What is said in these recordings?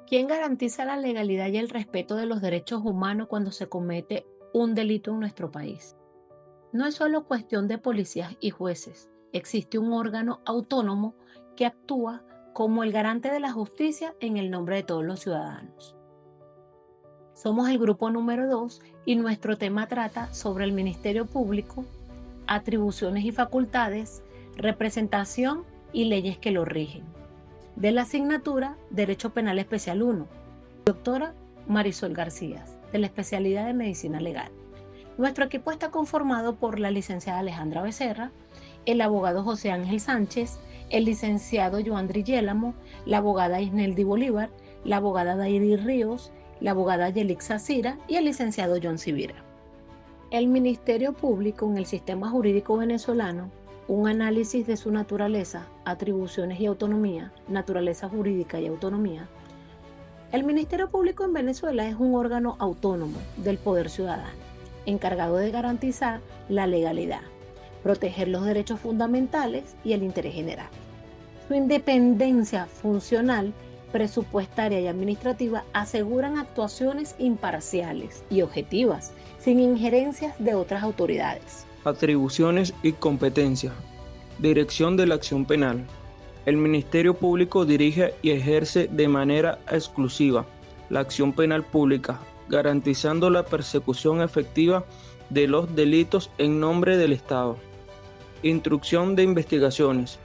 ¿Quién garantiza la legalidad y el respeto de los derechos humanos cuando se comete un delito en nuestro país? No es solo cuestión de policías y jueces. Existe un órgano autónomo que actúa como el garante de la justicia en el nombre de todos los ciudadanos. Somos el grupo número 2 y nuestro tema trata sobre el Ministerio Público, atribuciones y facultades, representación y leyes que lo rigen. De la asignatura Derecho Penal Especial 1, doctora Marisol García, de la especialidad de Medicina Legal. Nuestro equipo está conformado por la licenciada Alejandra Becerra, el abogado José Ángel Sánchez, el licenciado Joandri Yélamo, la abogada Isneldi Bolívar, la abogada Dairi Ríos, la abogada Yelixa Cira y el licenciado John Civira. El Ministerio Público en el sistema jurídico venezolano, un análisis de su naturaleza, atribuciones y autonomía, naturaleza jurídica y autonomía. El Ministerio Público en Venezuela es un órgano autónomo del poder ciudadano, encargado de garantizar la legalidad, proteger los derechos fundamentales y el interés general. Su independencia funcional, presupuestaria y administrativa aseguran actuaciones imparciales y objetivas, sin injerencias de otras autoridades. Atribuciones y competencias. Dirección de la acción penal. El Ministerio Público dirige y ejerce de manera exclusiva la acción penal pública, garantizando la persecución efectiva de los delitos en nombre del Estado. Instrucción de investigaciones.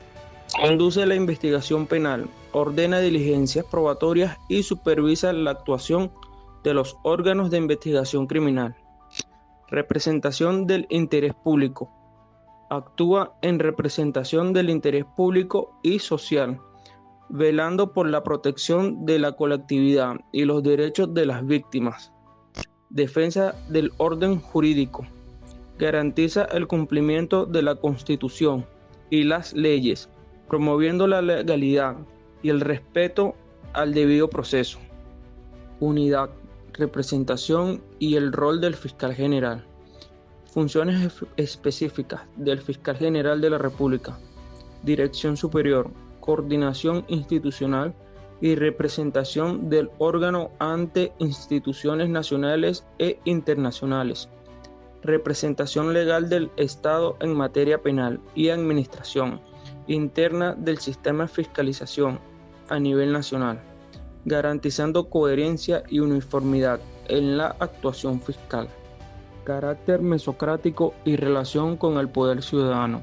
Conduce la investigación penal, ordena diligencias probatorias y supervisa la actuación de los órganos de investigación criminal. Representación del interés público. Actúa en representación del interés público y social, velando por la protección de la colectividad y los derechos de las víctimas. Defensa del orden jurídico. Garantiza el cumplimiento de la Constitución y las leyes, promoviendo la legalidad y el respeto al debido proceso. Unidad, representación y el rol del fiscal general. Funciones específicas del fiscal general de la República. Dirección superior, coordinación institucional y representación del órgano ante instituciones nacionales e internacionales. Representación legal del Estado en materia penal y administración interna del sistema de fiscalización a nivel nacional, garantizando coherencia y uniformidad en la actuación fiscal. Carácter mesocrático y relación con el poder ciudadano.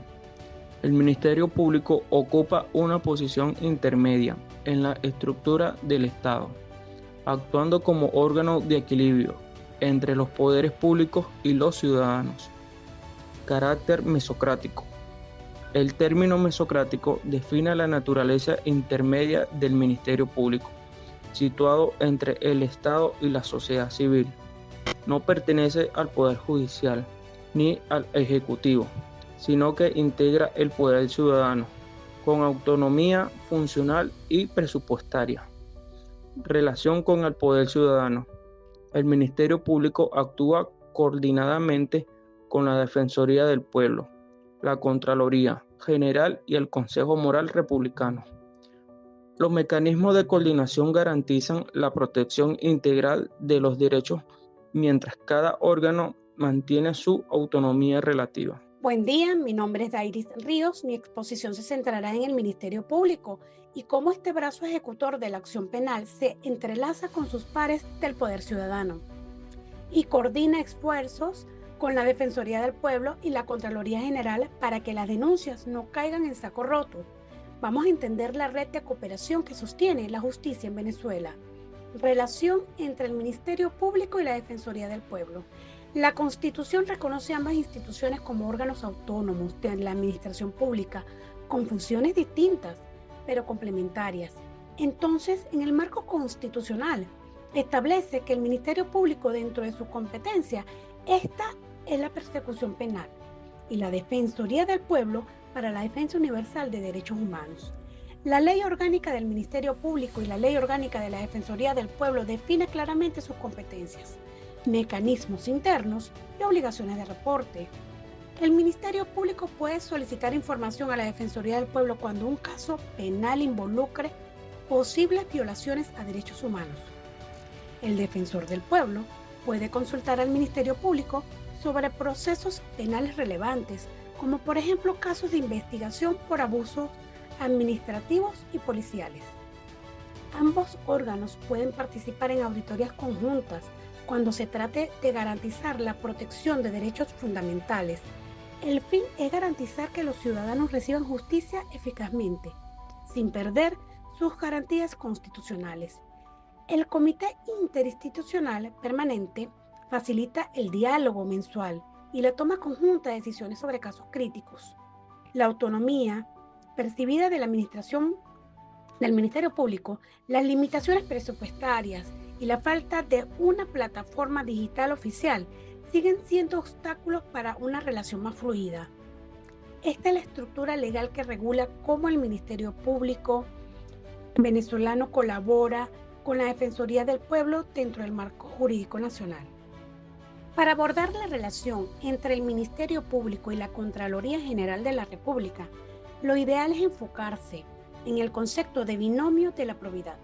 El Ministerio Público ocupa una posición intermedia en la estructura del Estado, actuando como órgano de equilibrio entre los poderes públicos y los ciudadanos. Carácter mesocrático. El término mesocrático define la naturaleza intermedia del Ministerio Público, situado entre el Estado y la sociedad civil. No pertenece al Poder Judicial ni al Ejecutivo, sino que integra el poder ciudadano, con autonomía funcional y presupuestaria. Relación con el poder ciudadano. El Ministerio Público actúa coordinadamente con la Defensoría del Pueblo, la Contraloría General y el Consejo Moral Republicano. Los mecanismos de coordinación garantizan la protección integral de los derechos mientras cada órgano mantiene su autonomía relativa. Buen día, mi nombre es Dairis Ríos. Mi exposición se centrará en el Ministerio Público y cómo este brazo ejecutor de la acción penal se entrelaza con sus pares del Poder Ciudadano y coordina esfuerzos con la Defensoría del Pueblo y la Contraloría General para que las denuncias no caigan en saco roto. Vamos a entender la red de cooperación que sostiene la justicia en Venezuela. Relación entre el Ministerio Público y la Defensoría del Pueblo. La Constitución reconoce ambas instituciones como órganos autónomos de la administración pública, con funciones distintas, pero complementarias. Entonces, en el marco constitucional, establece que el Ministerio Público, dentro de su competencia, esta es la persecución penal y la Defensoría del Pueblo para la defensa universal de derechos humanos. La Ley Orgánica del Ministerio Público y la Ley Orgánica de la Defensoría del Pueblo define claramente sus competencias, mecanismos internos y obligaciones de reporte. El Ministerio Público puede solicitar información a la Defensoría del Pueblo cuando un caso penal involucre posibles violaciones a derechos humanos. El defensor del pueblo puede consultar al Ministerio Público sobre procesos penales relevantes, como por ejemplo casos de investigación por abusos administrativos y policiales. Ambos órganos pueden participar en auditorías conjuntas cuando se trate de garantizar la protección de derechos fundamentales. El fin es garantizar que los ciudadanos reciban justicia eficazmente, sin perder sus garantías constitucionales. El Comité Interinstitucional Permanente facilita el diálogo mensual y la toma conjunta de decisiones sobre casos críticos. La autonomía percibida de la administración del Ministerio Público, las limitaciones presupuestarias y la falta de una plataforma digital oficial siguen siendo obstáculos para una relación más fluida. Esta es la estructura legal que regula cómo el Ministerio Público venezolano colabora con la Defensoría del Pueblo dentro del marco jurídico nacional. Para abordar la relación entre el Ministerio Público y la Contraloría General de la República, lo ideal es enfocarse en el concepto de binomio de la probidad.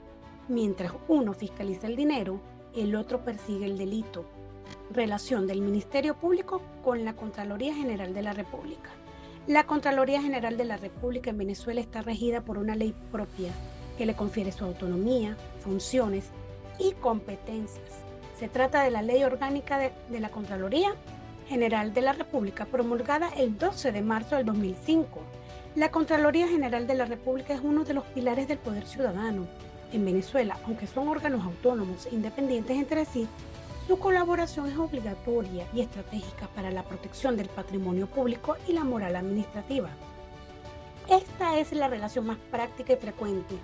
Mientras uno fiscaliza el dinero, el otro persigue el delito. Relación del Ministerio Público con la Contraloría General de la República. La Contraloría General de la República en Venezuela está regida por una ley propia que le confiere su autonomía, funciones y competencias. Se trata de la Ley Orgánica de la Contraloría General de la República, promulgada el 12 de marzo del 2005. La Contraloría General de la República es uno de los pilares del poder ciudadano. En Venezuela, aunque son órganos autónomos e independientes entre sí, su colaboración es obligatoria y estratégica para la protección del patrimonio público y la moral administrativa. Esta es la relación más práctica y frecuente.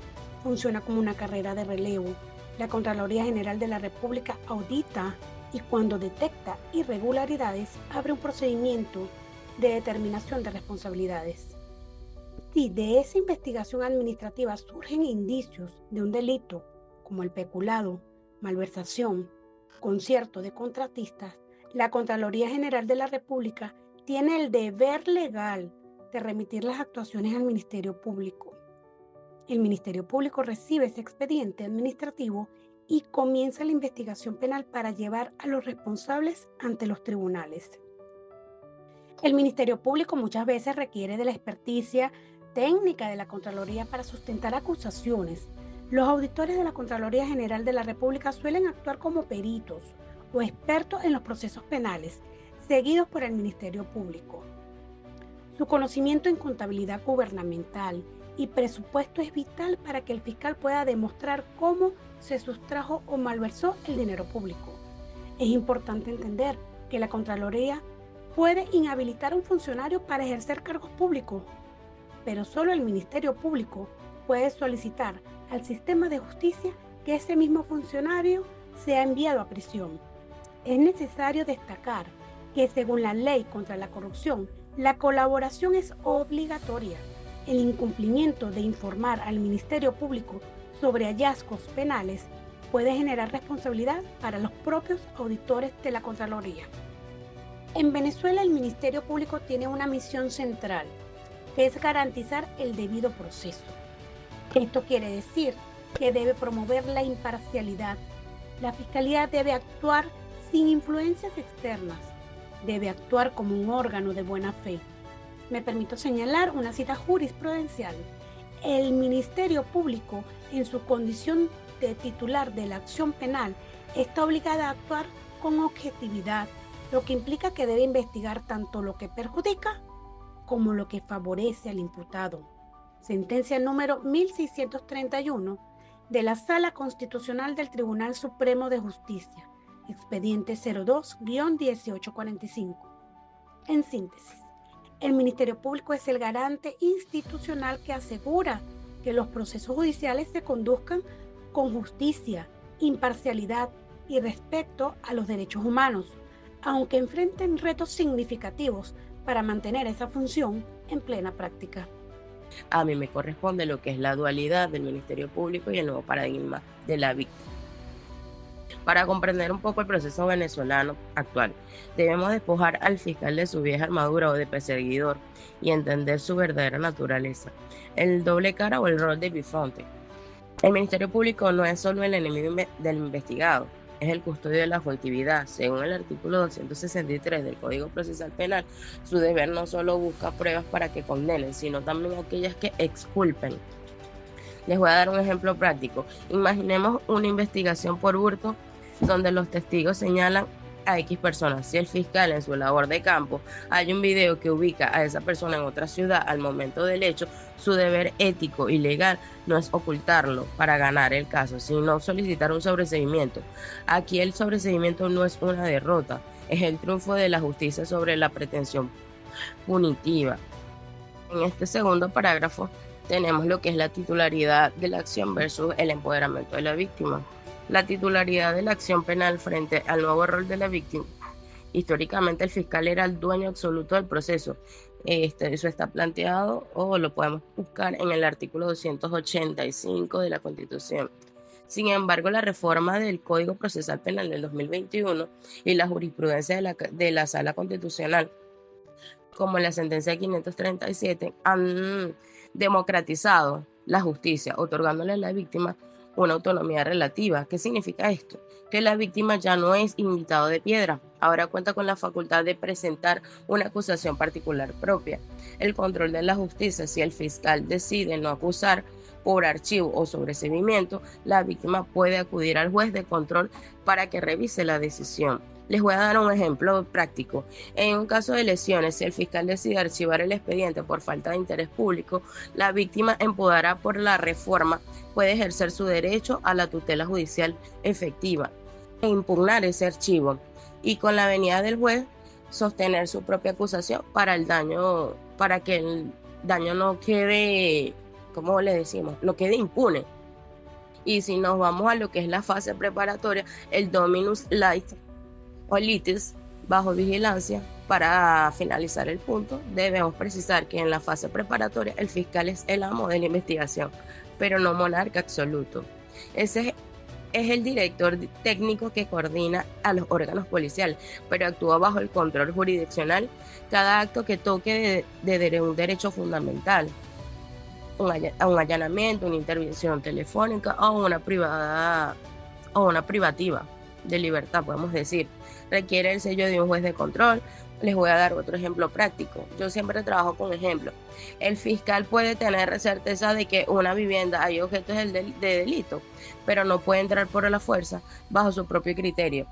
Funciona como una carrera de relevo. La Contraloría General de la República audita y cuando detecta irregularidades, abre un procedimiento de determinación de responsabilidades. Si de esa investigación administrativa surgen indicios de un delito, como el peculado, malversación, concierto de contratistas, la Contraloría General de la República tiene el deber legal de remitir las actuaciones al Ministerio Público. El Ministerio Público recibe ese expediente administrativo y comienza la investigación penal para llevar a los responsables ante los tribunales. El Ministerio Público muchas veces requiere de la experticia técnica de la Contraloría para sustentar acusaciones. Los auditores de la Contraloría General de la República suelen actuar como peritos o expertos en los procesos penales, seguidos por el Ministerio Público. Su conocimiento en contabilidad gubernamental y presupuesto es vital para que el fiscal pueda demostrar cómo se sustrajo o malversó el dinero público. Es importante entender que la Contraloría puede inhabilitar a un funcionario para ejercer cargos públicos, pero solo el Ministerio Público puede solicitar al sistema de justicia que ese mismo funcionario sea enviado a prisión. Es necesario destacar que según la ley contra la corrupción, la colaboración es obligatoria. El incumplimiento de informar al Ministerio Público sobre hallazgos penales puede generar responsabilidad para los propios auditores de la Contraloría. En Venezuela, el Ministerio Público tiene una misión central, que es garantizar el debido proceso. Esto quiere decir que debe promover la imparcialidad. La Fiscalía debe actuar sin influencias externas. Debe actuar como un órgano de buena fe. Me permito señalar una cita jurisprudencial. El Ministerio Público, en su condición de titular de la acción penal, está obligada a actuar con objetividad, lo que implica que debe investigar tanto lo que perjudica como lo que favorece al imputado. Sentencia número 1631 de la Sala Constitucional del Tribunal Supremo de Justicia, expediente 02-1845. En síntesis, el Ministerio Público es el garante institucional que asegura que los procesos judiciales se conduzcan con justicia, imparcialidad y respeto a los derechos humanos, aunque enfrenten retos significativos para mantener esa función en plena práctica. A mí me corresponde lo que es la dualidad del Ministerio Público y el nuevo paradigma de la víctima. Para comprender un poco el proceso venezolano actual, debemos despojar al fiscal de su vieja armadura o de perseguidor y entender su verdadera naturaleza, el doble cara o el rol de bifronte. El Ministerio Público no es solo el enemigo del investigado, es el custodio de la objetividad. Según el artículo 263 del Código Procesal Penal, su deber no solo busca pruebas para que condenen, sino también aquellas que exculpen. Les voy a dar un ejemplo práctico. Imaginemos una investigación por hurto donde los testigos señalan a X personas. Si el fiscal en su labor de campo hay un video que ubica a esa persona en otra ciudad al momento del hecho, su deber ético y legal no es ocultarlo para ganar el caso, sino solicitar un sobreseimiento. Aquí el sobreseimiento no es una derrota, es el triunfo de la justicia sobre la pretensión punitiva. En este segundo parágrafo tenemos lo que es la titularidad de la acción versus el empoderamiento de la víctima. La titularidad de la acción penal frente al nuevo rol de la víctima. Históricamente el fiscal era el dueño absoluto del proceso. Eso está planteado o lo podemos buscar en el artículo 285 de la Constitución. Sin embargo, la reforma del Código Procesal Penal del 2021 y la jurisprudencia de la Sala Constitucional, como la sentencia 537, han democratizado la justicia, otorgándole a la víctima una autonomía relativa. ¿Qué significa esto? Que la víctima ya no es invitado de piedra, ahora cuenta con la facultad de presentar una acusación particular propia. El control de la justicia, si el fiscal decide no acusar por archivo o sobreseimiento, la víctima puede acudir al juez de control para que revise la decisión. Les voy a dar un ejemplo práctico. En un caso de lesiones, si el fiscal decide archivar el expediente por falta de interés público, la víctima, empoderada por la reforma, puede ejercer su derecho a la tutela judicial efectiva e impugnar ese archivo, y con la venida del juez sostener su propia acusación para que el daño no quede, ¿cómo le decimos? No quede impune. Y si nos vamos a lo que es la fase preparatoria, el dominus litis bajo vigilancia. Para finalizar el punto, debemos precisar que en la fase preparatoria el fiscal es el amo de la investigación, pero no monarca absoluto. Ese es el director técnico que coordina a los órganos policiales, pero actúa bajo el control jurisdiccional cada acto que toque de un derecho fundamental, un allanamiento, una intervención telefónica o una privativa de libertad, podemos decir. Requiere el sello de un juez de control. Les voy a dar otro ejemplo práctico. Yo siempre trabajo con ejemplos. El fiscal puede tener certeza de que una vivienda hay objetos de delito, pero no puede entrar por la fuerza bajo su propio criterio.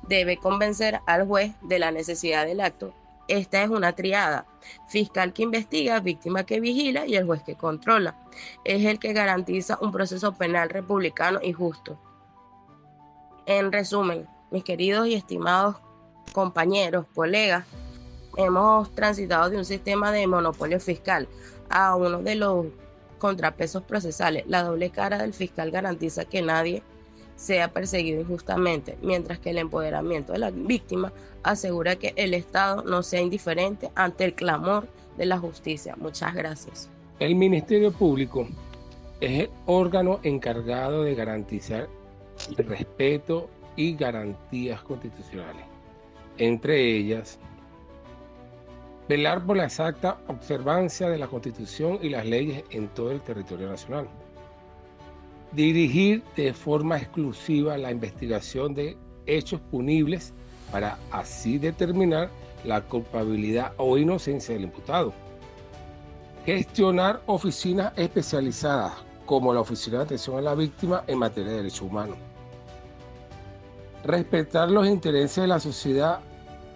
Debe convencer al juez de la necesidad del acto. Esta es una triada: fiscal que investiga, víctima que vigila y el juez que controla. Es el que garantiza un proceso penal republicano y justo. En resumen, mis queridos y estimados compañeros, colegas, hemos transitado de un sistema de monopolio fiscal a uno de los contrapesos procesales. La doble cara del fiscal garantiza que nadie sea perseguido injustamente, mientras que el empoderamiento de la víctima asegura que el Estado no sea indiferente ante el clamor de la justicia. Muchas gracias. El Ministerio Público es el órgano encargado de garantizar el respeto y garantías constitucionales, entre ellas velar por la exacta observancia de la Constitución y las leyes en todo el territorio nacional, dirigir de forma exclusiva la investigación de hechos punibles para así determinar la culpabilidad o inocencia del imputado, gestionar oficinas especializadas como la Oficina de Atención a la Víctima en materia de derechos humanos, respetar los intereses de la sociedad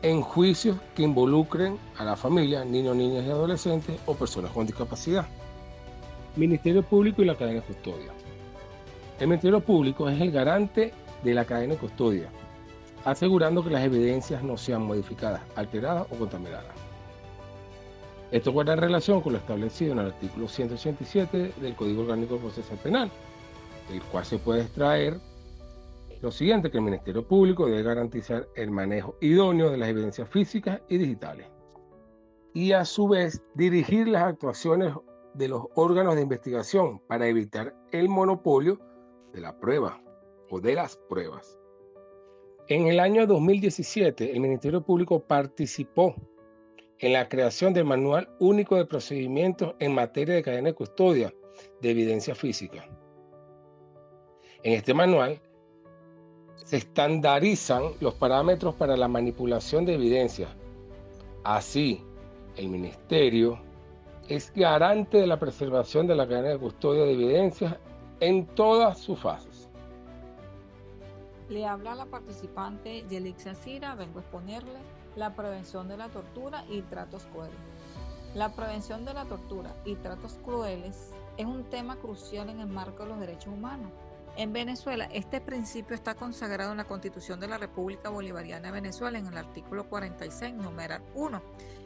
en juicios que involucren a la familia, niños, niñas y adolescentes o personas con discapacidad. Ministerio Público y la cadena de custodia. El Ministerio Público es el garante de la cadena de custodia, asegurando que las evidencias no sean modificadas, alteradas o contaminadas. Esto guarda en relación con lo establecido en el artículo 187 del Código Orgánico Procesal Penal, del cual se puede extraer lo siguiente: que el Ministerio Público debe garantizar el manejo idóneo de las evidencias físicas y digitales y a su vez dirigir las actuaciones de los órganos de investigación para evitar el monopolio de la prueba o de las pruebas. En el año 2017, el Ministerio Público participó en la creación del Manual Único de Procedimientos en materia de cadena de custodia de evidencia física. En este manual se estandarizan los parámetros para la manipulación de evidencias. Así, el Ministerio es garante de la preservación de la cadena de custodia de evidencias en todas sus fases. Le habla a la participante Yelixia Cira. Vengo a exponerle la prevención de la tortura y tratos crueles. La prevención de la tortura y tratos crueles es un tema crucial en el marco de los derechos humanos. En Venezuela, este principio está consagrado en la Constitución de la República Bolivariana de Venezuela en el artículo 46, numeral 1,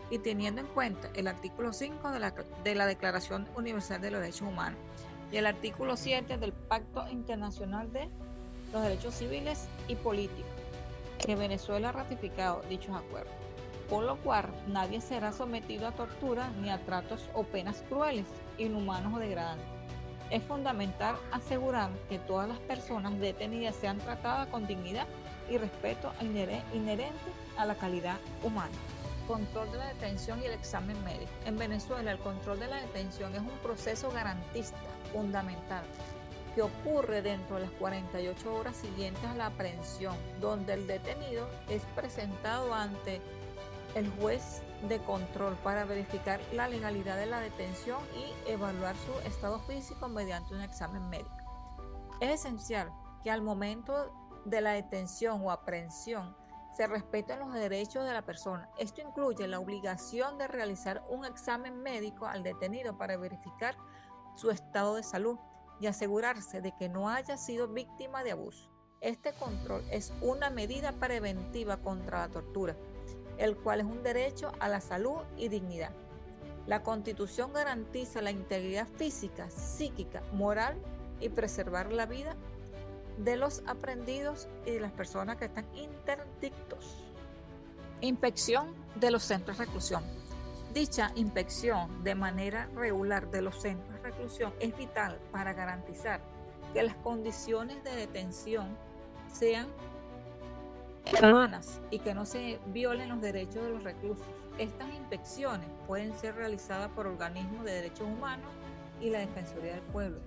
y teniendo en cuenta el artículo 5 de la Declaración Universal de los Derechos Humanos y el artículo 7 del Pacto Internacional de los Derechos Civiles y Políticos, que Venezuela ha ratificado dichos acuerdos, por lo cual nadie será sometido a tortura ni a tratos o penas crueles, inhumanos o degradantes. Es fundamental asegurar que todas las personas detenidas sean tratadas con dignidad y respeto inherente a la calidad humana. Control de la detención y el examen médico. En Venezuela, el control de la detención es un proceso garantista fundamental que ocurre dentro de las 48 horas siguientes a la aprehensión, donde el detenido es presentado ante el juez de control para verificar la legalidad de la detención y evaluar su estado físico mediante un examen médico. Es esencial que al momento de la detención o aprehensión se respeten los derechos de la persona. Esto incluye la obligación de realizar un examen médico al detenido para verificar su estado de salud y asegurarse de que no haya sido víctima de abuso. Este control es una medida preventiva contra la tortura, el cual es un derecho a la salud y dignidad. La Constitución garantiza la integridad física, psíquica, moral y preservar la vida de los aprehendidos y de las personas que están interdictos. Inspección de los centros de reclusión. Dicha inspección de manera regular de los centros de reclusión es vital para garantizar que las condiciones de detención sean humanas y que no se violen los derechos de los reclusos. Estas inspecciones pueden ser realizadas por organismos de derechos humanos y la Defensoría del Pueblo.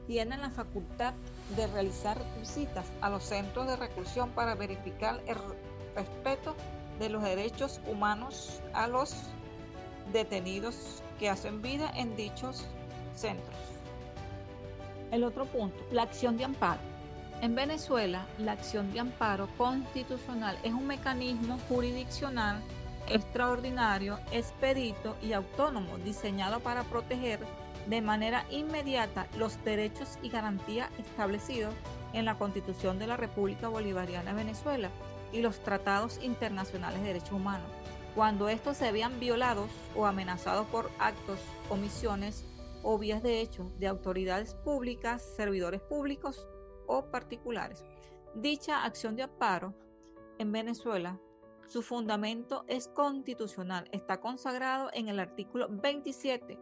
Tienen la facultad de realizar visitas a los centros de reclusión para verificar el respeto de los derechos humanos a los detenidos que hacen vida en dichos centros. El otro punto, la acción de amparo. En Venezuela, la acción de amparo constitucional es un mecanismo jurisdiccional extraordinario, expedito y autónomo diseñado para proteger de manera inmediata los derechos y garantías establecidos en la Constitución de la República Bolivariana de Venezuela y los tratados internacionales de derechos humanos, cuando estos se vean violados o amenazados por actos, omisiones o vías de hecho de autoridades públicas, servidores públicos o particulares. Dicha acción de amparo en Venezuela, su fundamento es constitucional, está consagrado en el artículo 27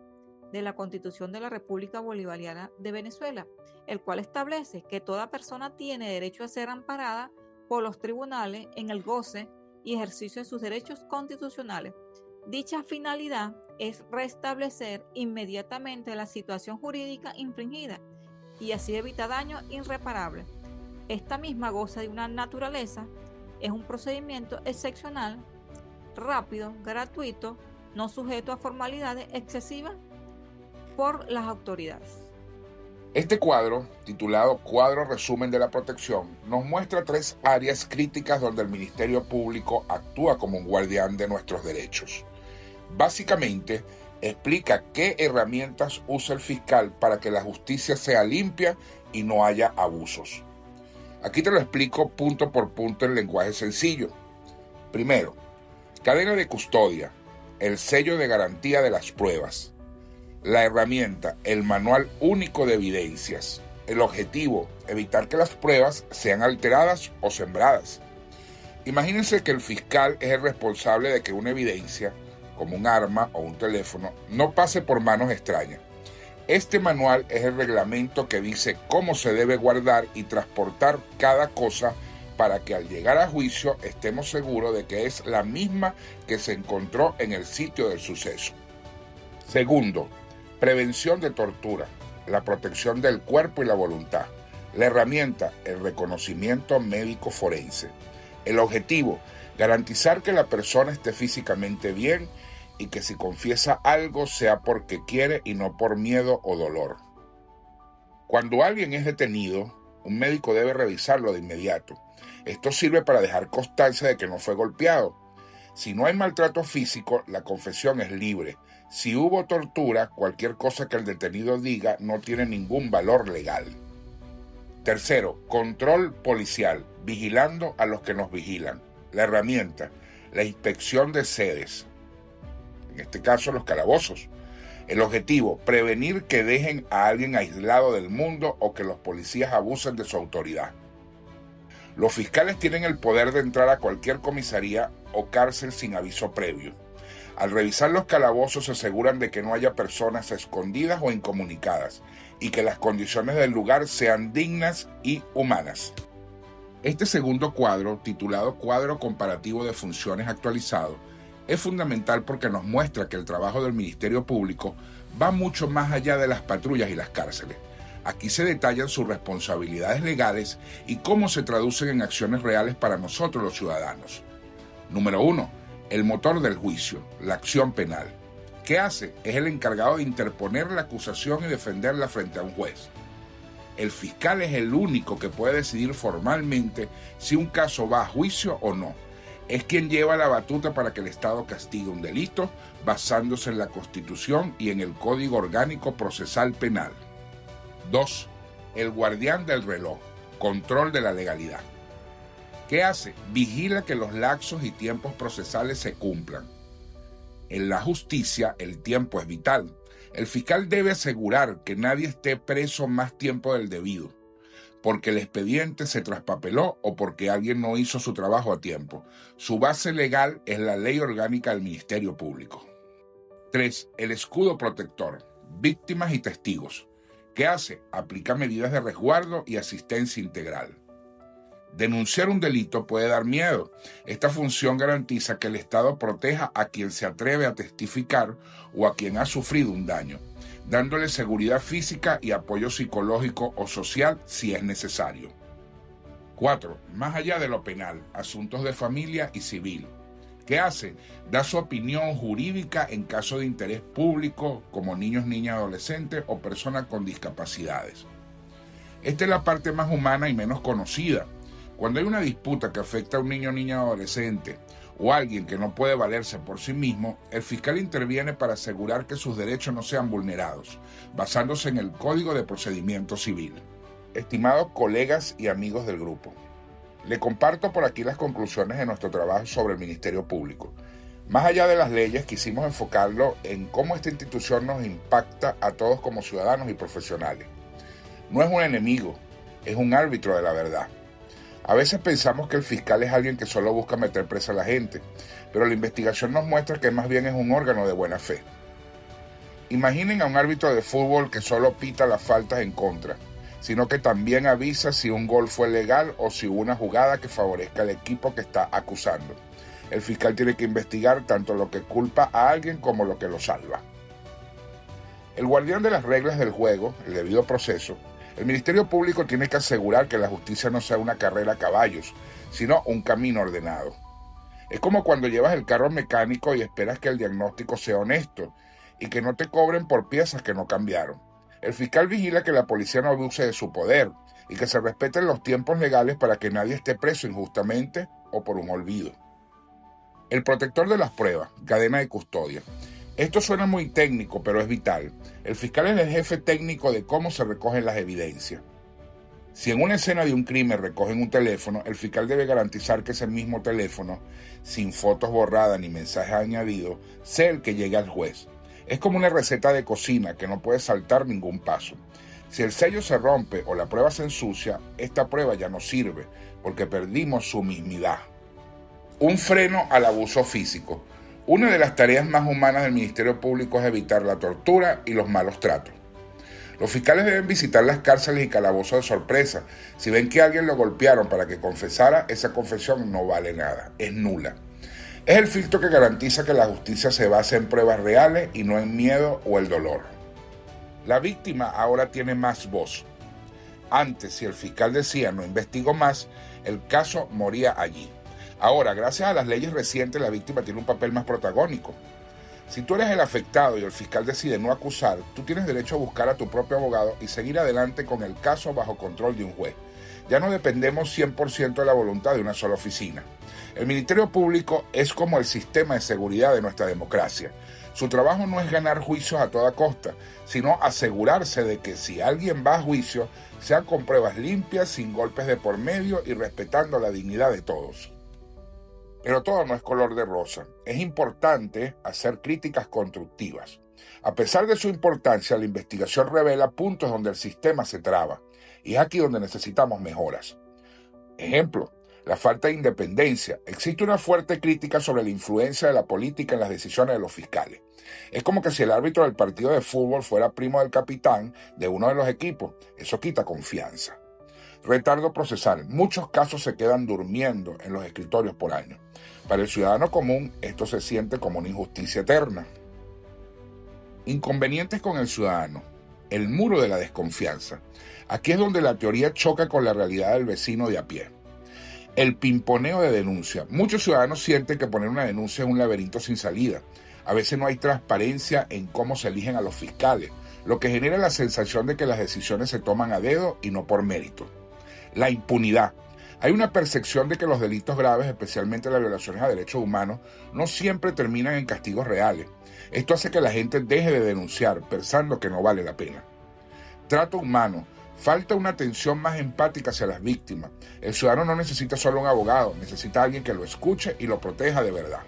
de la Constitución de la República Bolivariana de Venezuela, el cual establece que toda persona tiene derecho a ser amparada por los tribunales en el goce y ejercicio de sus derechos constitucionales. Dicha finalidad es restablecer inmediatamente la situación jurídica infringida y así evita daño irreparable. Esta misma goza de una naturaleza, es un procedimiento excepcional, rápido, gratuito, no sujeto a formalidades excesivas por las autoridades. Este cuadro, titulado Cuadro Resumen de la Protección, nos muestra 3 áreas críticas donde el Ministerio Público actúa como un guardián de nuestros derechos. Básicamente, explica qué herramientas usa el fiscal para que la justicia sea limpia y no haya abusos. Aquí te lo explico punto por punto en lenguaje sencillo. Primero, cadena de custodia, el sello de garantía de las pruebas. La herramienta, el manual único de evidencias. El objetivo, evitar que las pruebas sean alteradas o sembradas. Imagínense que el fiscal es el responsable de que una evidencia, como un arma o un teléfono, no pase por manos extrañas. Este manual es el reglamento que dice cómo se debe guardar y transportar cada cosa para que al llegar a juicio estemos seguros de que es la misma que se encontró en el sitio del suceso. Segundo, prevención de tortura, la protección del cuerpo y la voluntad. La herramienta, el reconocimiento médico forense. El objetivo, garantizar que la persona esté físicamente bien y que si confiesa algo sea porque quiere y no por miedo o dolor. Cuando alguien es detenido, un médico debe revisarlo de inmediato. Esto sirve para dejar constancia de que no fue golpeado. Si no hay maltrato físico, la confesión es libre. Si hubo tortura, cualquier cosa que el detenido diga no tiene ningún valor legal. Tercero, control policial, vigilando a los que nos vigilan. La herramienta, la inspección de sedes, en este caso los calabozos. El objetivo, prevenir que dejen a alguien aislado del mundo o que los policías abusen de su autoridad. Los fiscales tienen el poder de entrar a cualquier comisaría o cárcel sin aviso previo. Al revisar los calabozos se aseguran de que no haya personas escondidas o incomunicadas y que las condiciones del lugar sean dignas y humanas. Este segundo cuadro, titulado Cuadro Comparativo de Funciones Actualizado, es fundamental porque nos muestra que el trabajo del Ministerio Público va mucho más allá de las patrullas y las cárceles. Aquí se detallan sus responsabilidades legales y cómo se traducen en acciones reales para nosotros los ciudadanos. Número 1. El motor del juicio, la acción penal. ¿Qué hace? Es el encargado de interponer la acusación y defenderla frente a un juez. El fiscal es el único que puede decidir formalmente si un caso va a juicio o no. Es quien lleva la batuta para que el Estado castigue un delito basándose en la Constitución y en el Código Orgánico Procesal Penal. 2. El guardián del reloj, control de la legalidad. ¿Qué hace? Vigila que los lapsos y tiempos procesales se cumplan. En la justicia, el tiempo es vital. El fiscal debe asegurar que nadie esté preso más tiempo del debido, porque el expediente se traspapeló o porque alguien no hizo su trabajo a tiempo. Su base legal es la Ley Orgánica del Ministerio Público. 3. El escudo protector, víctimas y testigos. ¿Qué hace? Aplica medidas de resguardo y asistencia integral. Denunciar un delito puede dar miedo. Esta función garantiza que el Estado proteja a quien se atreve a testificar o a quien ha sufrido un daño, dándole seguridad física y apoyo psicológico o social si es necesario. 4. Más allá de lo penal, asuntos de familia y civil. ¿Qué hace? Da su opinión jurídica en caso de interés público, como niños, niñas, adolescentes o personas con discapacidades. Esta es la parte más humana y menos conocida. Cuando hay una disputa que afecta a un niño, niña, adolescente o alguien que no puede valerse por sí mismo, el fiscal interviene para asegurar que sus derechos no sean vulnerados, basándose en el Código de Procedimiento Civil. Estimados colegas y amigos del grupo, le comparto por aquí las conclusiones de nuestro trabajo sobre el Ministerio Público. Más allá de las leyes, quisimos enfocarlo en cómo esta institución nos impacta a todos como ciudadanos y profesionales. No es un enemigo, es un árbitro de la verdad. A veces pensamos que el fiscal es alguien que solo busca meter presa a la gente, pero la investigación nos muestra que más bien es un órgano de buena fe. Imaginen a un árbitro de fútbol que solo pita las faltas en contra, sino que también avisa si un gol fue legal o si hubo una jugada que favorezca al equipo que está acusando. El fiscal tiene que investigar tanto lo que culpa a alguien como lo que lo salva. El guardián de las reglas del juego, el debido proceso, el Ministerio Público tiene que asegurar que la justicia no sea una carrera a caballos, sino un camino ordenado. Es como cuando llevas el carro mecánico y esperas que el diagnóstico sea honesto y que no te cobren por piezas que no cambiaron. El fiscal vigila que la policía no abuse de su poder y que se respeten los tiempos legales para que nadie esté preso injustamente o por un olvido. El protector de las pruebas, cadena de custodia. Esto suena muy técnico, pero es vital. El fiscal es el jefe técnico de cómo se recogen las evidencias. Si en una escena de un crimen recogen un teléfono, el fiscal debe garantizar que ese mismo teléfono, sin fotos borradas ni mensajes añadidos, sea el que llegue al juez. Es como una receta de cocina que no puede saltar ningún paso. Si el sello se rompe o la prueba se ensucia, esta prueba ya no sirve, porque perdimos su mismidad. Un freno al abuso físico. Una de las tareas más humanas del Ministerio Público es evitar la tortura y los malos tratos. Los fiscales deben visitar las cárceles y calabozos de sorpresa. Si ven que a alguien lo golpearon para que confesara, esa confesión no vale nada, es nula. Es el filtro que garantiza que la justicia se base en pruebas reales y no en miedo o el dolor. La víctima ahora tiene más voz. Antes, si el fiscal decía no investigó más, el caso moría allí. Ahora, gracias a las leyes recientes, la víctima tiene un papel más protagónico. Si tú eres el afectado y el fiscal decide no acusar, tú tienes derecho a buscar a tu propio abogado y seguir adelante con el caso bajo control de un juez. Ya no dependemos 100% de la voluntad de una sola oficina. El Ministerio Público es como el sistema de seguridad de nuestra democracia. Su trabajo no es ganar juicios a toda costa, sino asegurarse de que si alguien va a juicio, sea con pruebas limpias, sin golpes de por medio y respetando la dignidad de todos. Pero todo no es color de rosa. Es importante hacer críticas constructivas. A pesar de su importancia, la investigación revela puntos donde el sistema se traba. Y es aquí donde necesitamos mejoras. Ejemplo, la falta de independencia. Existe una fuerte crítica sobre la influencia de la política en las decisiones de los fiscales. Es como que si el árbitro del partido de fútbol fuera primo del capitán de uno de los equipos. Eso quita confianza. Retardo procesal. Muchos casos se quedan durmiendo en los escritorios por años. Para el ciudadano común, esto se siente como una injusticia eterna. Inconvenientes con el ciudadano. El muro de la desconfianza. Aquí es donde la teoría choca con la realidad del vecino de a pie. El pimponeo de denuncia. Muchos ciudadanos sienten que poner una denuncia es un laberinto sin salida. A veces no hay transparencia en cómo se eligen a los fiscales, lo que genera la sensación de que las decisiones se toman a dedo y no por mérito. La impunidad. Hay una percepción de que los delitos graves, especialmente las violaciones a derechos humanos, no siempre terminan en castigos reales. Esto hace que la gente deje de denunciar, pensando que no vale la pena. Trato humano. Falta una atención más empática hacia las víctimas. El ciudadano no necesita solo un abogado, necesita a alguien que lo escuche y lo proteja de verdad.